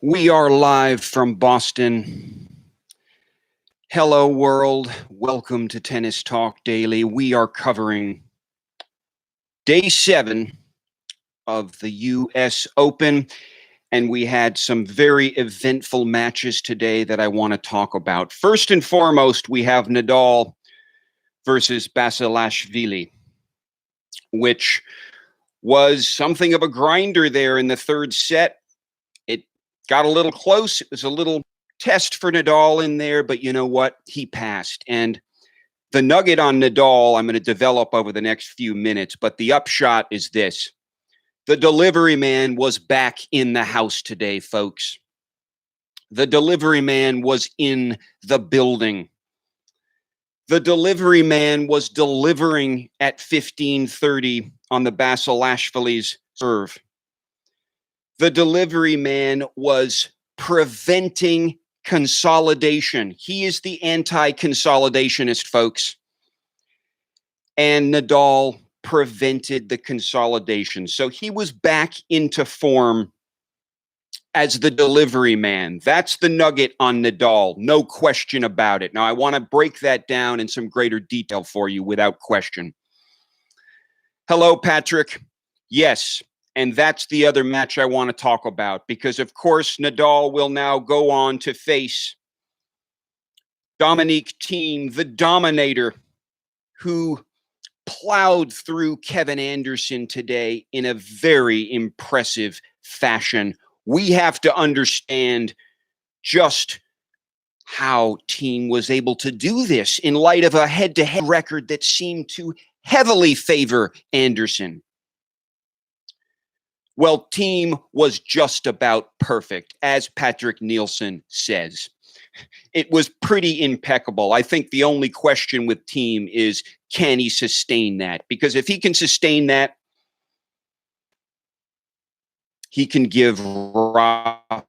We are live from Boston. Hello, world. Welcome to Tennis Talk Daily. We are covering day 7 of the U.S. Open, and we had some very eventful matches today that I want to talk about. First and foremost, we have Nadal versus Basilashvilli, which was something of a grinder there in the third set. It got a little close. It was a little test for Nadal in there, but you know what? He passed. And the nugget on Nadal, I'm going to develop over the next few minutes, but the upshot is this. The delivery man was back in the house today, folks. The delivery man was in the building. The delivery man was delivering at 15:30 on the Basilashvili's serve. The delivery man was preventing consolidation. He is the anti-consolidationist, folks. And Nadal prevented the consolidation. So he was back into form as the delivery man. That's the nugget on Nadal. No question about it. Now, I want to break that down in some greater detail for you without question. Hello, Patrick. Yes. And that's the other match I want to talk about because, of course, Nadal will now go on to face Dominic Thiem, the Dominator, who plowed through Kevin Anderson today in a very impressive fashion. We have to understand just how Thiem was able to do this in light of a head-to-head record that seemed to heavily favor Anderson. Well, Thiem was just about perfect, as Patrick Nielsen says. It was pretty impeccable. I think the only question with Thiem is, can he sustain that? Because if he can sustain that, he can give Rafa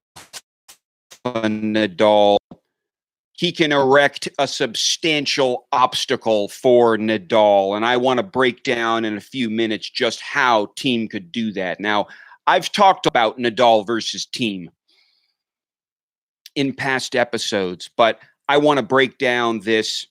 Nadal, he can erect a substantial obstacle for Nadal. And I want to break down in a few minutes just how Thiem could do that. Now, I've talked about Nadal versus Thiem in past episodes, but I want to break down this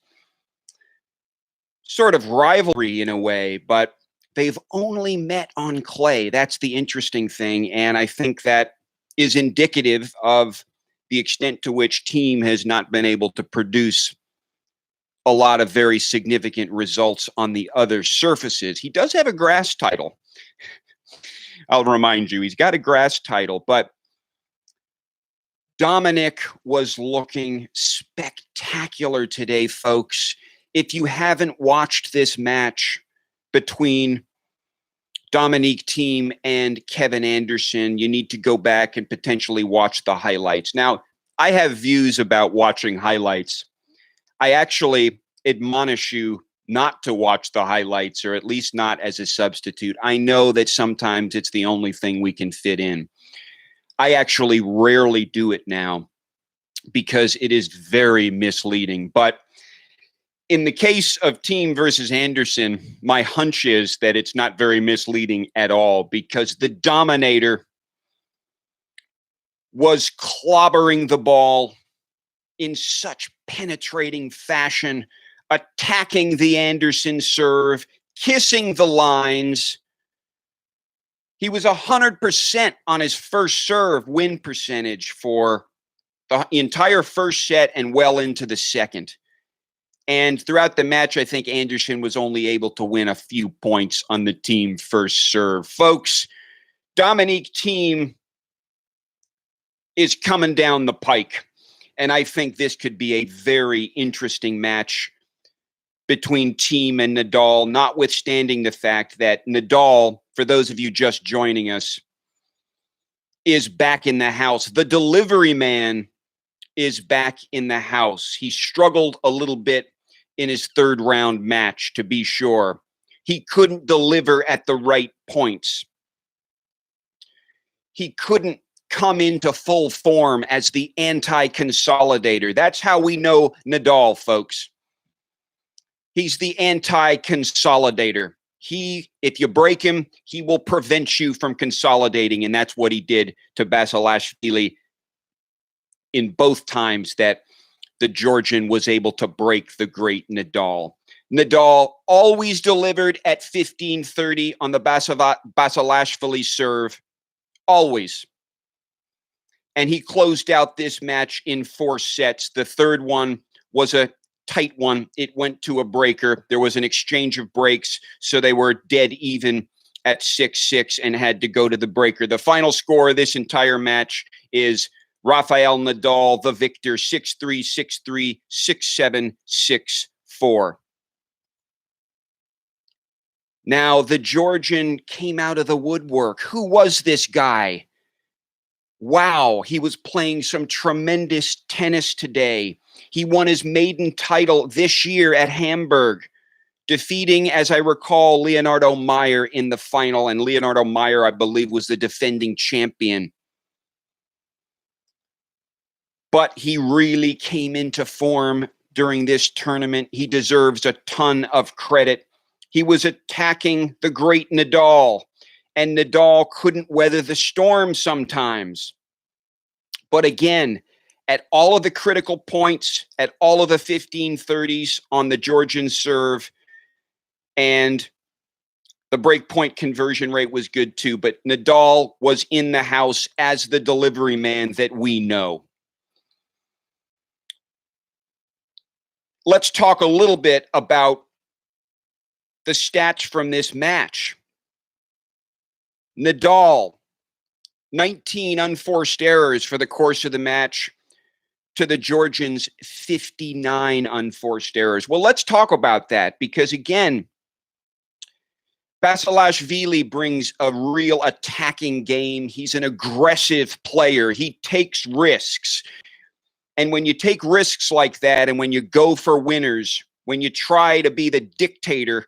sort of rivalry in a way, but they've only met on clay. That's the interesting thing. And I think that is indicative of the extent to which Thiem has not been able to produce a lot of very significant results on the other surfaces. He does have a grass title. I'll remind you, he's got a grass title, but Dominic was looking spectacular today, folks. If you haven't watched this match between Dominic Thiem and Kevin Anderson, you need to go back and potentially watch the highlights. Now, I have views about watching highlights. I actually admonish you not to watch the highlights, or at least not as a substitute. I know that sometimes it's the only thing we can fit in. I actually rarely do it now because it is very misleading. But in the case of Thiem versus Anderson, my hunch is that it's not very misleading at all because the Dominator was clobbering the ball in such penetrating fashion, attacking the Anderson serve, kissing the lines. He was 100% on his first serve win percentage for the entire first set and well into the second. And throughout the match, I think Anderson was only able to win a few points on the Thiem first serve. Folks, Dominic Thiem is coming down the pike. And I think this could be a very interesting match between Thiem and Nadal, notwithstanding the fact that Nadal, for those of you just joining us, is back in the house. The delivery man is back in the house. He struggled a little bit in his third round match, to be sure. He couldn't deliver at the right points. He couldn't come into full form as the anti-consolidator. That's how we know Nadal, folks. He's the anti-consolidator. If you break him, he will prevent you from consolidating, and that's what he did to Basilashvili in both times that the Georgian was able to break the great Nadal. Nadal always delivered at 15-30 on the Basilashvilli serve, always. And he closed out this match in 4 sets. The third one was a tight one. It went to a breaker. There was an exchange of breaks, so they were dead even at 6-6 and had to go to the breaker. The final score of this entire match is Rafael Nadal, the victor, 6-3, 6-3, 6-7, 6-4. Now, the Georgian came out of the woodwork. Who was this guy? Wow, he was playing some tremendous tennis today. He won his maiden title this year at Hamburg, defeating, as I recall, Leonardo Meyer in the final. And Leonardo Meyer, I believe, was the defending champion. But he really came into form during this tournament. He deserves a ton of credit. He was attacking the great Nadal, and Nadal couldn't weather the storm sometimes. But again, at all of the critical points, at all of the 15-30s on the Georgian serve, and the breakpoint conversion rate was good too, but Nadal was in the house as the delivery man that we know. Let's talk a little bit about the stats from this match. Nadal, 19 unforced errors for the course of the match, to the Georgians' 59 unforced errors. Well, let's talk about that because, again, Basilashvili brings a real attacking game. He's an aggressive player. He takes risks. And when you take risks like that and when you go for winners, when you try to be the dictator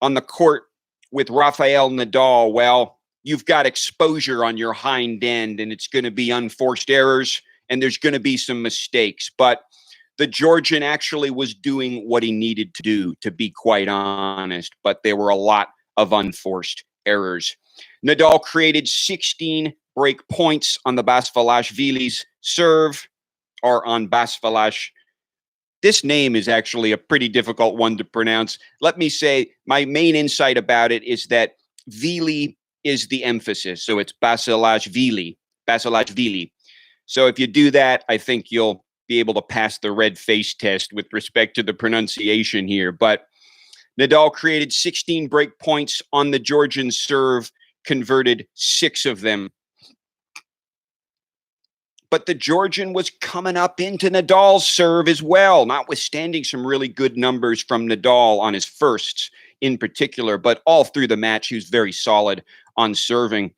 on the court with Rafael Nadal, well, you've got exposure on your hind end, and it's going to be unforced errors, and there's going to be some mistakes. But the Georgian actually was doing what he needed to do, to be quite honest, but there were a lot of unforced errors. Nadal created 16 break points on the Basilashvili's serve, or on Basilashvili. This name is actually a pretty difficult one to pronounce. Let me say, my main insight about it is that Vili is the emphasis. So it's Basilashvili. So if you do that, I think you'll be able to pass the red face test with respect to the pronunciation here. But Nadal created 16 break points on the Georgian serve, converted 6 of them. But the Georgian was coming up into Nadal's serve as well, notwithstanding some really good numbers from Nadal on his firsts in particular. But all through the match, he was very solid on serving.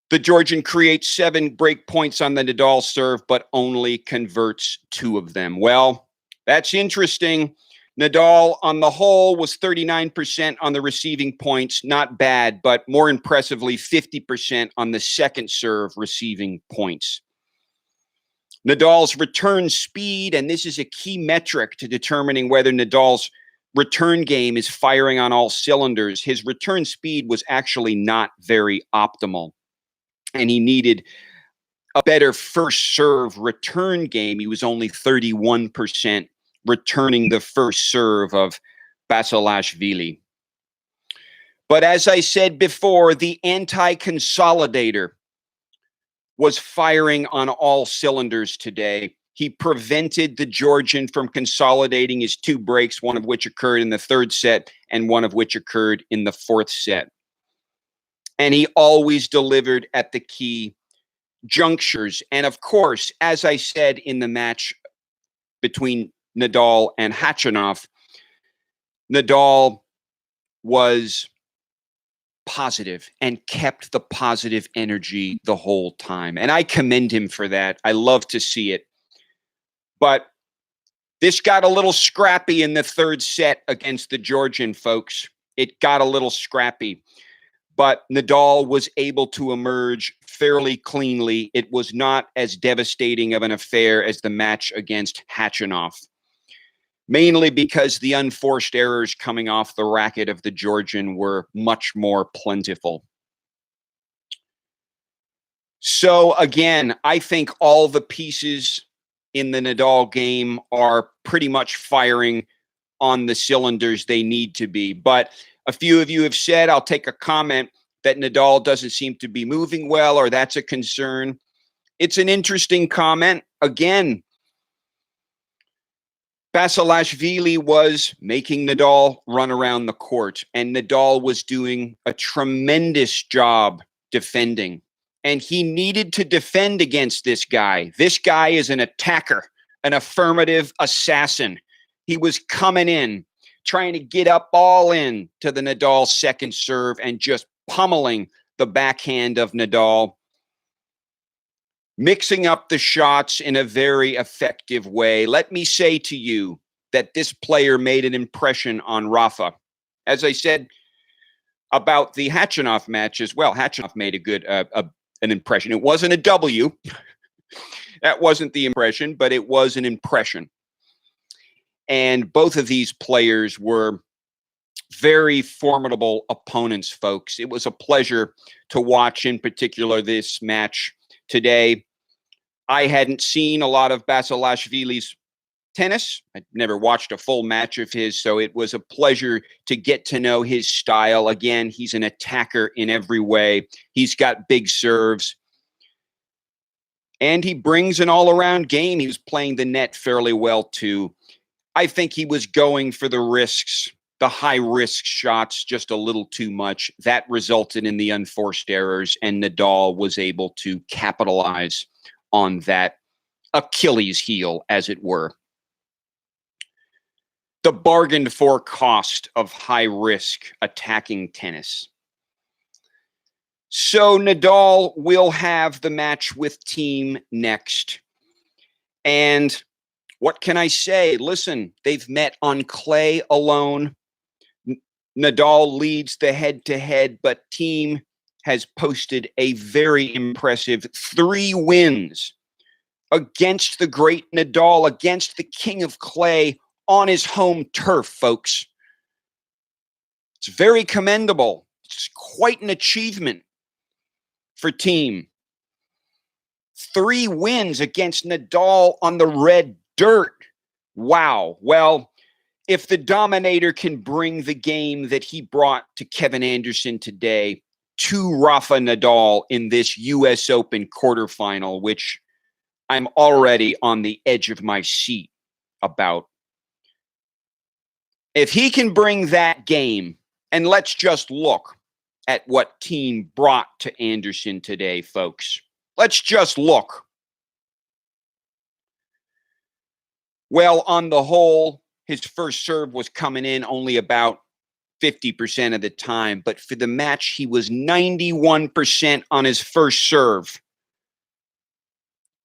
The Georgian creates 7 break points on the Nadal serve, but only converts 2 of them. Well, that's interesting. Nadal, on the whole, was 39% on the receiving points. Not bad, but more impressively, 50% on the second serve receiving points. Nadal's return speed, and this is a key metric to determining whether Nadal's return game is firing on all cylinders. His return speed was actually not very optimal, and he needed a better first serve return game. He was only 31% returning the first serve of Basilashvili. But as I said before, the anti-consolidator was firing on all cylinders today. He prevented the Georgian from consolidating his 2 breaks, one of which occurred in the 3rd set and one of which occurred in the 4th set. And he always delivered at the key junctures. And of course, as I said in the match between Nadal and Khachanov, Nadal was positive and kept the positive energy the whole time. And I commend him for that. I love to see it. But this got a little scrappy in the 3rd set against the Georgian, folks. It got a little scrappy. But Nadal was able to emerge fairly cleanly. It was not as devastating of an affair as the match against Khachanov, mainly because the unforced errors coming off the racket of the Georgian were much more plentiful. So again, I think all the pieces in the Nadal game are pretty much firing on the cylinders they need to be. But a few of you have said, I'll take a comment, that Nadal doesn't seem to be moving well, or that's a concern. It's an interesting comment. Again, Basilashvili was making Nadal run around the court, and Nadal was doing a tremendous job defending. And he needed to defend against this guy. This guy is an attacker, an affirmative assassin. He was coming in, trying to get up all in to the Nadal second serve and just pummeling the backhand of Nadal, mixing up the shots in a very effective way. Let me say to you that this player made an impression on Rafa. As I said about the Khachanov match as well, Khachanov made a good an impression. It wasn't a W. That wasn't the impression, but it was an impression. And both of these players were very formidable opponents, folks. It was a pleasure to watch, in particular, this match today. I hadn't seen a lot of Basilashvili's tennis. I'd never watched a full match of his, so it was a pleasure to get to know his style. Again, he's an attacker in every way. He's got big serves. And he brings an all-around game. He was playing the net fairly well, too. I think he was going for the risks, the high-risk shots, just a little too much. That resulted in the unforced errors, and Nadal was able to capitalize on that Achilles heel, as it were. The bargained for cost of high-risk attacking tennis. So Nadal will have the match with Thiem next. And what can I say? Listen, they've met on clay alone. Nadal leads the head-to-head, but Thiem has posted a very impressive 3 wins against the great Nadal, against the king of clay on his home turf, folks. It's very commendable. It's quite an achievement for Thiem. 3 wins against Nadal on the red dirt. Wow. Well, if the Dominator can bring the game that he brought to Kevin Anderson today to Rafa Nadal in this U.S. Open quarterfinal, which I'm already on the edge of my seat about. If he can bring that game, and let's just look at what Thiem brought to Anderson today, folks. Let's just look. Well, on the whole, his first serve was coming in only about 50% of the time. But for the match, he was 91% on his first serve.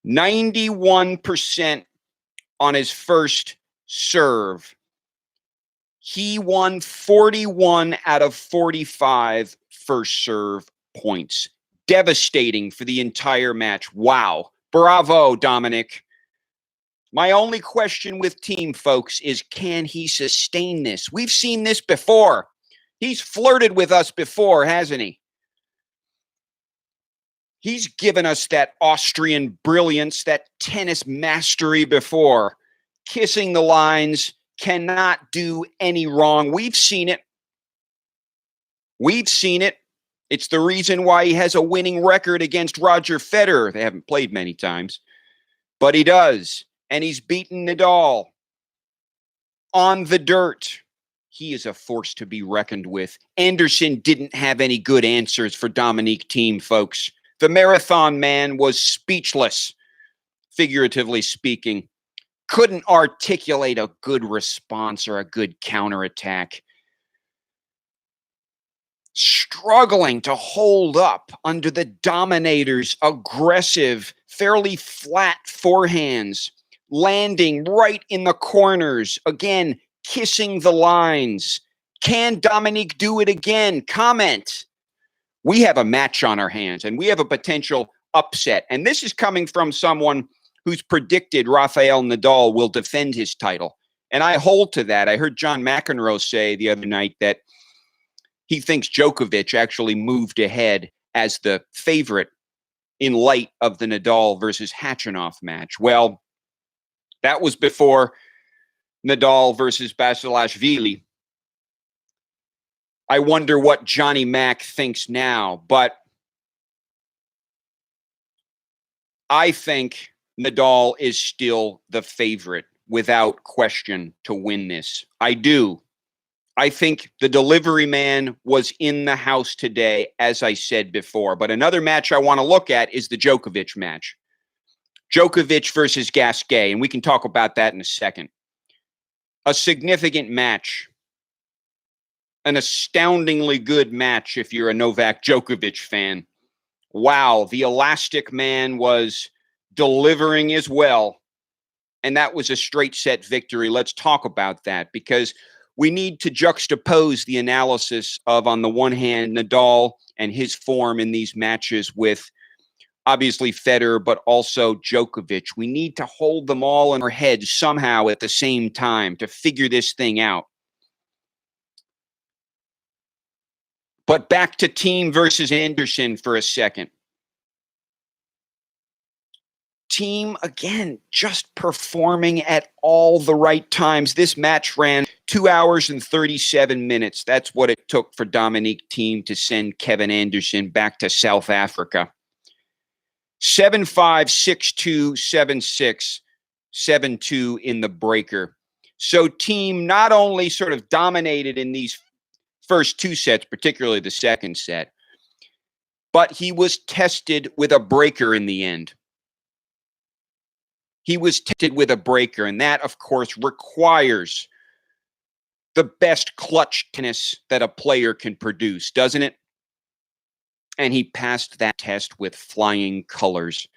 91% on his first serve. He won 41 out of 45 first serve points. Devastating for the entire match. Wow. Bravo, Dominic. My only question with Thiem, folks, is can he sustain this? We've seen this before. He's flirted with us before, hasn't he? He's given us that Austrian brilliance, that tennis mastery before. Kissing the lines, cannot do any wrong. We've seen it. We've seen it. It's the reason why he has a winning record against Roger Federer. They haven't played many times, but he does. And he's beaten Nadal on the dirt. He is a force to be reckoned with. Anderson didn't have any good answers for Dominic Thiem, folks. The marathon man was speechless, figuratively speaking. Couldn't articulate a good response or a good counterattack. Struggling to hold up under the Dominator's aggressive, fairly flat forehands, landing right in the corners, again, kissing the lines. Can Dominic do it again? Comment. We have a match on our hands, and we have a potential upset. And this is coming from someone who's predicted Rafael Nadal will defend his title. And I hold to that. I heard John McEnroe say the other night that he thinks Djokovic actually moved ahead as the favorite in light of the Nadal versus Khachanov match? Well, that was before Nadal versus Basilashvilli. I wonder what Johnny Mac thinks now, but I think Nadal is still the favorite without question to win this. I do. I think the delivery man was in the house today, as I said before. But another match I want to look at is the Djokovic match. Djokovic versus Gasquet, and we can talk about that in a second. A significant match. An astoundingly good match if you're a Novak Djokovic fan. Wow, the Elastic Man was delivering as well. And that was a straight set victory. Let's talk about that because we need to juxtapose the analysis of, on the one hand, Nadal and his form in these matches with obviously Federer, but also Djokovic. We need to hold them all in our heads somehow at the same time to figure this thing out. But back to Thiem versus Anderson for a second. Thiem, again, just performing at all the right times. This match ran 2 hours and 37 minutes. That's what it took for Dominic Thiem to send Kevin Anderson back to South Africa. 7-5, 6-2, 7-6, 7-2 in the breaker. So Thiem not only sort of dominated in these first two sets, particularly the second set, but he was tested with a breaker in the end. He was tested with a breaker, and that, of course, requires the best clutch tennis that a player can produce, doesn't it? And he passed that test with flying colors.